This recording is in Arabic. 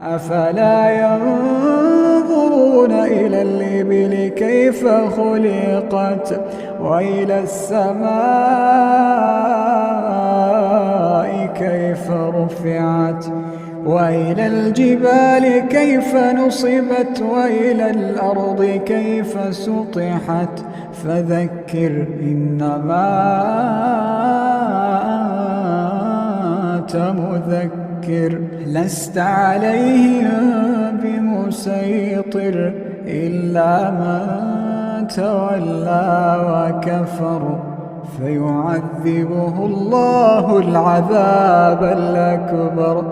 أفلا ينظرون إلى الإبل كيف خلقت وإلى السماء كيف رفعت وإلى الجبال كيف نصبت وإلى الأرض كيف سطحت فذكر إنما أنت مذكر لست عليهم بمسيطر إلا من تولى وكفر فيعذبه الله العذاب الأكبر.